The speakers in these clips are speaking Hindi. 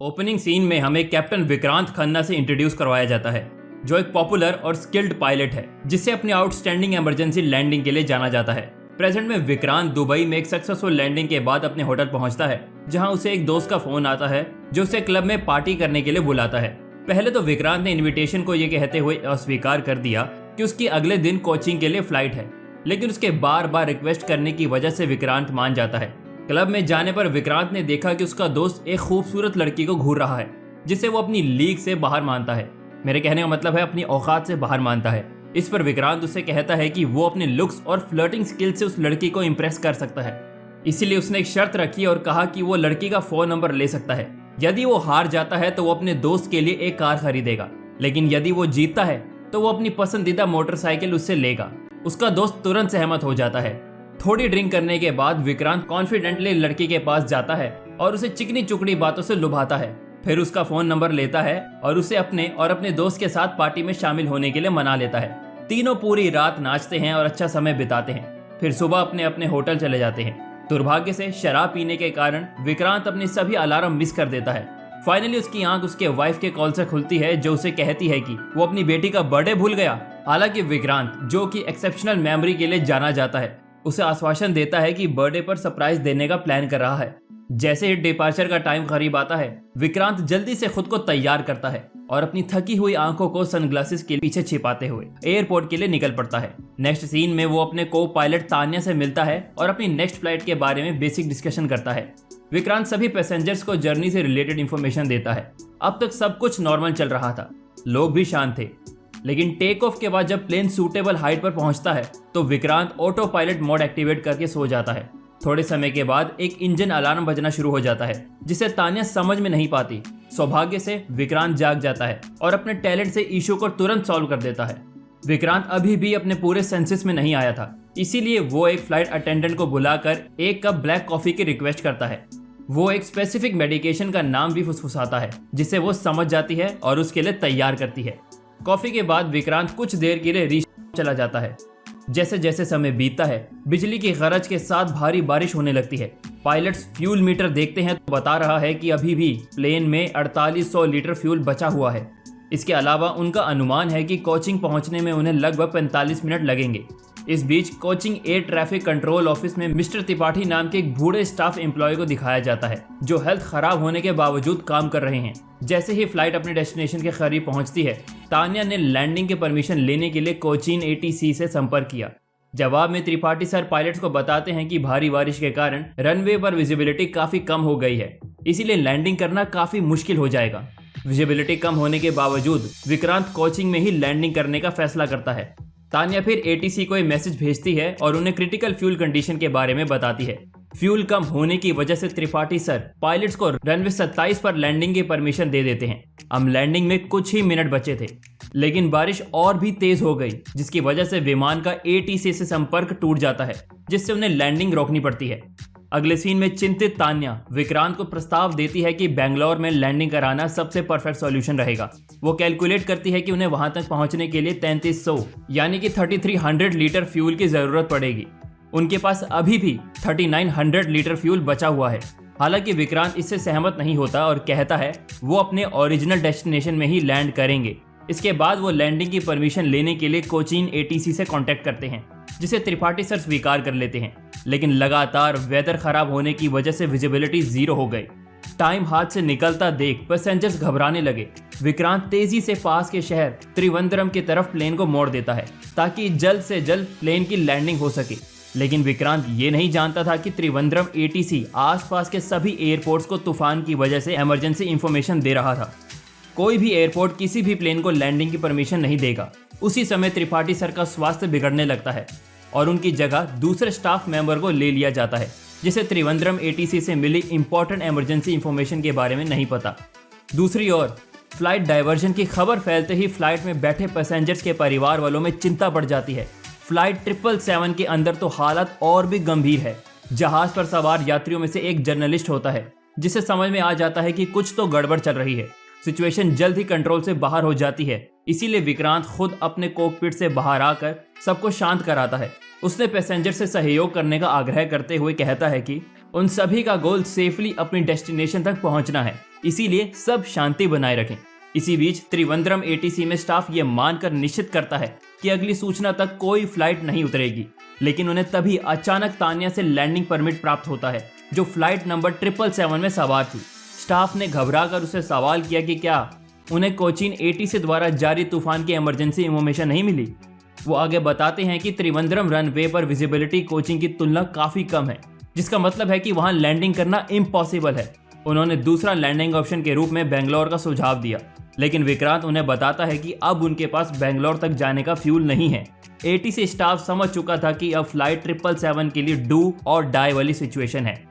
ओपनिंग सीन में हमें कैप्टन विक्रांत खन्ना से इंट्रोड्यूस करवाया जाता है, जो एक पॉपुलर और स्किल्ड पायलट है जिसे अपनी आउटस्टैंडिंग इमरजेंसी लैंडिंग के लिए जाना जाता है। प्रेजेंट में विक्रांत दुबई में एक सक्सेसफुल लैंडिंग के बाद अपने होटल पहुंचता है, जहां उसे एक दोस्त का फोन आता है जो उसे क्लब में पार्टी करने के लिए बुलाता है। पहले तो विक्रांत ने इन्विटेशन को ये कहते हुए अस्वीकार कर दिया कि उसकी अगले दिन कोचिंग के लिए फ्लाइट है, लेकिन उसके बार बार रिक्वेस्ट करने की वजह से विक्रांत मान जाता है। क्लब में जाने पर विक्रांत ने देखा कि उसका दोस्त एक खूबसूरत लड़की को घूर रहा है, जिसे वो अपनी लीग से बाहर मानता है। मेरे कहने का मतलब है अपनी औकात से बाहर मानता है। इस पर विक्रांत उसे कहता है कि वो अपने लुक्स और फ्लर्टिंग स्किल से उस लड़की को इम्प्रेस कर सकता है। इसीलिए उसने एक शर्त रखी और कहा कि वो लड़की का फोन नंबर ले सकता है। यदि वो हार जाता है तो वो अपने दोस्त के लिए एक कार खरीदेगा, लेकिन यदि वो जीतता है तो वो अपनी पसंदीदा मोटरसाइकिल उससे लेगा। उसका दोस्त तुरंत सहमत हो जाता है। थोड़ी ड्रिंक करने के बाद विक्रांत कॉन्फिडेंटली लड़की के पास जाता है और उसे चिकनी चुकड़ी बातों से लुभाता है। फिर उसका फोन नंबर लेता है और उसे अपने दोस्त के साथ पार्टी में शामिल होने के लिए मना लेता है। तीनों पूरी रात नाचते हैं और अच्छा समय बिताते हैं। फिर सुबह अपने अपने होटल चले जाते हैं। दुर्भाग्य से शराब पीने के कारण विक्रांत अपने सभी अलार्म मिस कर देता है। फाइनली उसकी आंख उसके वाइफ के कॉल से खुलती है, जो उसे कहती है कि वो अपनी बेटी का बर्थडे भूल गया। हालांकि विक्रांत, जो कि एक्सेप्शनल मेमोरी के लिए जाना जाता है, उसे आश्वासन देता है कि बर्थडे पर सरप्राइज देने का प्लान कर रहा है। जैसे ही डिपार्चर का टाइम करीब आता है, विक्रांत जल्दी से खुद को तैयार करता है और अपनी थकी हुई आंखों को सनग्लासेस के पीछे छिपाते हुए एयरपोर्ट के लिए निकल पड़ता है। नेक्स्ट सीन में वो अपने को पायलट तान्या से मिलता है और अपनी नेक्स्ट फ्लाइट के बारे में बेसिक डिस्कशन करता है। विक्रांत सभी पैसेंजर्स को जर्नी से रिलेटेड इंफॉर्मेशन देता है। अब तक सब कुछ नॉर्मल चल रहा था, लोग भी शांत थे, लेकिन टेक ऑफ के बाद जब प्लेन सूटेबल हाइट पर पहुंचता है तो Vikrant auto pilot mode activate करके सो जाता है। थोड़े समय के बाद एक इंजन अलार्म बजना शुरू हो जाता है, जिसे तान्या समझ में नहीं पाती। सौभाग्य से विक्रांत जाग जाता है और अपने टैलेंट से इशू को तुरंत सॉल्व कर देता है। विक्रांत अभी भी अपने पूरे सेंसेस में नहीं आया था, इसीलिए वो एक फ्लाइट अटेंडेंट को बुलाकर एक कप ब्लैक कॉफी की रिक्वेस्ट करता है। वो एक स्पेसिफिक मेडिकेशन का नाम भी फुसफुसाता है, जिसे वो समझ जाती है और उसके लिए तैयार करती है। कॉफी के बाद विक्रांत कुछ देर के लिए रीच चला जाता है। जैसे जैसे समय बीतता है, बिजली की गरज के साथ भारी बारिश होने लगती है। पायलट्स फ्यूल मीटर देखते हैं तो बता रहा है कि अभी भी प्लेन में 4800 लीटर फ्यूल बचा हुआ है। इसके अलावा उनका अनुमान है कि कोचिंग पहुंचने में उन्हें लगभग 45 मिनट लगेंगे। इस बीच coaching air traffic control office में मिस्टर त्रिपाठी नाम के एक बूढ़े स्टाफ एम्प्लॉय को दिखाया जाता है, जो हेल्थ खराब होने के बावजूद काम कर रहे हैं। जैसे ही फ्लाइट अपने डेस्टिनेशन के करीब पहुंचती है, तान्या ने लैंडिंग के परमिशन लेने के लिए कोचीन ATC से संपर्क किया। जवाब में त्रिपाठी सर पायलट्स को बताते हैं कि भारी बारिश के कारण रनवे पर विजिबिलिटी काफी कम हो गई है, इसीलिए लैंडिंग करना काफी मुश्किल हो जाएगा। विजिबिलिटी कम होने के बावजूद विक्रांत कोचिंग में ही लैंडिंग करने का फैसला करता है। तान्या फिर ATC को एक मैसेज भेजती है और उन्हें क्रिटिकल फ्यूल कंडीशन के बारे में बताती है। फ्यूल कम होने की वजह से त्रिपाठी सर पायलट्स को रनवे 27 पर लैंडिंग की परमिशन दे देते हैं। अब लैंडिंग में कुछ ही मिनट बचे थे, लेकिन बारिश और भी तेज हो गई, जिसकी वजह से विमान का ATC से संपर्क टूट जाता है, जिससे उन्हें लैंडिंग रोकनी पड़ती है। अगले सीन में चिंतित तान्या विक्रांत को प्रस्ताव देती है कि बेंगलोर में लैंडिंग कराना सबसे परफेक्ट सॉल्यूशन रहेगा। वो कैलकुलेट करती है कि उन्हें वहां तक पहुंचने के लिए 3300 यानी कि 3300 लीटर फ्यूल की जरूरत पड़ेगी। उनके पास अभी भी 3900 लीटर फ्यूल बचा हुआ है। हालांकि विक्रांत इससे सहमत नहीं होता और कहता है वो अपने ओरिजिनल डेस्टिनेशन में ही लैंड करेंगे। इसके बाद वो लैंडिंग की परमिशन लेने के लिए कोचीन ATC से कांटेक्ट करते हैं, जिसे त्रिपाठी सर स्वीकार कर लेते हैं। लेकिन लगातार वेदर खराब होने की वजह से विजिबिलिटी 0 हो गई। टाइम हाथ से निकलता देख पैसेंजर्स घबराने लगे। विक्रांत तेजी से पास के शहर त्रिवेंद्रम की तरफ प्लेन को मोड़ देता है, ताकि जल्द से जल्द प्लेन की लैंडिंग हो सके। लेकिन विक्रांत ये नहीं जानता था कि त्रिवेंद्रम ATC आसपास के सभी एयरपोर्ट्स को तूफान की वजह से इमरजेंसी इंफॉर्मेशन दे रहा था। कोई भी एयरपोर्ट किसी भी प्लेन को लैंडिंग की परमिशन नहीं देगा। उसी समय त्रिपाठी सर का स्वास्थ्य बिगड़ने लगता है और उनकी जगह दूसरे स्टाफ मेंबर को ले लिया जाता है, जिसे त्रिवेंद्रम ATC से मिली इंपॉर्टेंट इमरजेंसी इंफॉर्मेशन के बारे में नहीं पता। दूसरी ओर फ्लाइट डायवर्जन की खबर फैलते ही फ्लाइट में बैठे पैसेंजर्स के परिवार वालों में चिंता बढ़ जाती है। फ्लाइट 777 के अंदर तो हालत और भी गंभीर है। जहाज पर सवार यात्रियों में से एक जर्नलिस्ट होता है, जिसे समझ में आ जाता है कि कुछ तो गड़बड़ चल रही है। सिचुएशन जल्द ही कंट्रोल से बाहर हो जाती है, इसीलिए विक्रांत खुद अपने कॉकपिट से बाहर आकर सबको शांत कराता है। उसने पैसेंजर से सहयोग करने का आग्रह करते हुए कहता है कि उन सभी का गोल सेफली अपनी डेस्टिनेशन तक पहुंचना है। इसीलिए सब शांति बनाए रखें। इसी बीच त्रिवेंद्रम एटीसी में स्टाफ ये मानकर निश्चित करता है कि अगली सूचना तक कोई फ्लाइट नहीं उतरेगी, लेकिन उन्हें तभी अचानक तानिया से लैंडिंग परमिट प्राप्त होता है, जो फ्लाइट नंबर 777 में सवार थी। स्टाफ ने घबराकर उसे सवाल किया कि क्या उन्हें कोचीन एटीसी द्वारा जारी तूफान की इमरजेंसी इंफॉर्मेशन नहीं मिली। वो आगे बताते हैं कि त्रिवेंद्रम रनवे पर विजिबिलिटी कोचीन की तुलना काफी कम है, जिसका मतलब है कि वहां लैंडिंग करना इम्पॉसिबल है। उन्होंने दूसरा लैंडिंग ऑप्शन के रूप में बेंगलोर का सुझाव दिया, लेकिन विक्रांत उन्हें बताता है कि अब उनके पास बेंगलोर तक जाने का फ्यूल नहीं है। एटीसी स्टाफ समझ चुका था कि अब फ्लाइट 777 के लिए डू और डाई वाली सिचुएशन है,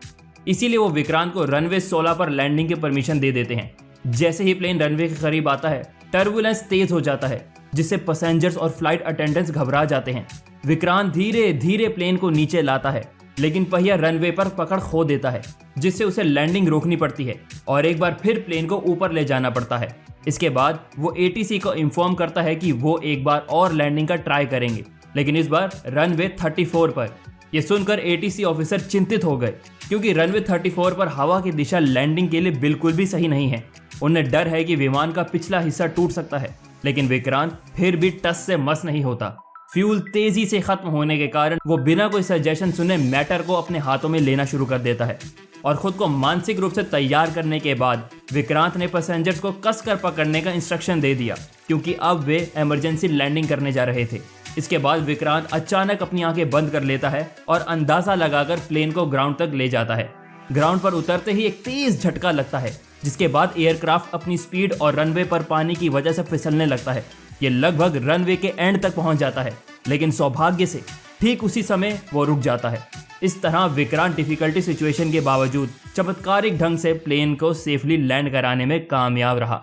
इसीलिए वो विक्रांत को रनवे 16 पर लैंडिंग की परमिशन दे देते हैं। जैसे ही प्लेन रनवे के करीब आता है, टर्बुलेंस तेज हो जाता है, जिससे पैसेंजर्स और फ्लाइट अटेंडेंट्स घबरा जाते हैं। विक्रांत धीरे धीरे प्लेन को नीचे लाता है, लेकिन पहिया रनवे पर पकड़ खो देता है, जिससे उसे लैंडिंग रोकनी पड़ती है और एक बार फिर प्लेन को ऊपर ले जाना पड़ता है। इसके बाद वो एटीसी को इन्फॉर्म करता है कि वो एक बार और लैंडिंग का ट्राई करेंगे, लेकिन इस बार रनवे 34 पर। यह सुनकर एटीसी ऑफिसर चिंतित हो गए, क्योंकि रनवे 34 पर हवा की दिशा लैंडिंग के लिए बिल्कुल भी सही नहीं है। उन्हें डर है कि विमान का पिछला हिस्सा टूट सकता है, लेकिन विक्रांत फिर भी टस से मस नहीं होता। फ्यूल तेजी से खत्म होने के कारण वो बिना कोई सजेशन सुने मैटर को अपने हाथों में लेना शुरू कर देता है और खुद को मानसिक रूप से तैयार करने के बाद विक्रांत ने पैसेंजर्स को कसकर पकड़ने का इंस्ट्रक्शन दे दिया, क्योंकि अब वे इमरजेंसी लैंडिंग करने जा रहे थे। इसके बाद विक्रांत अचानक अपनी आंखें बंद कर लेता है और अंदाजा लगाकर प्लेन को ग्राउंड तक ले जाता है। ग्राउंड पर उतरते ही एक तेज झटका लगता है, जिसके बाद एयरक्राफ्ट अपनी स्पीड और रनवे पर पानी की वजह से फिसलने लगता है। ये लगभग रनवे के एंड तक पहुंच जाता है, लेकिन सौभाग्य से ठीक उसी समय वो रुक जाता है। इस तरह विक्रांत डिफिकल्टी सिचुएशन के बावजूद चमत्कारिक ढंग से प्लेन को सेफली लैंड कराने में कामयाब रहा।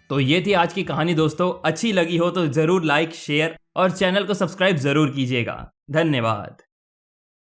तो ये थी आज की कहानी दोस्तों। अच्छी लगी हो तो जरूर लाइक, शेयर और चैनल को सब्सक्राइब जरूर कीजिएगा। धन्यवाद।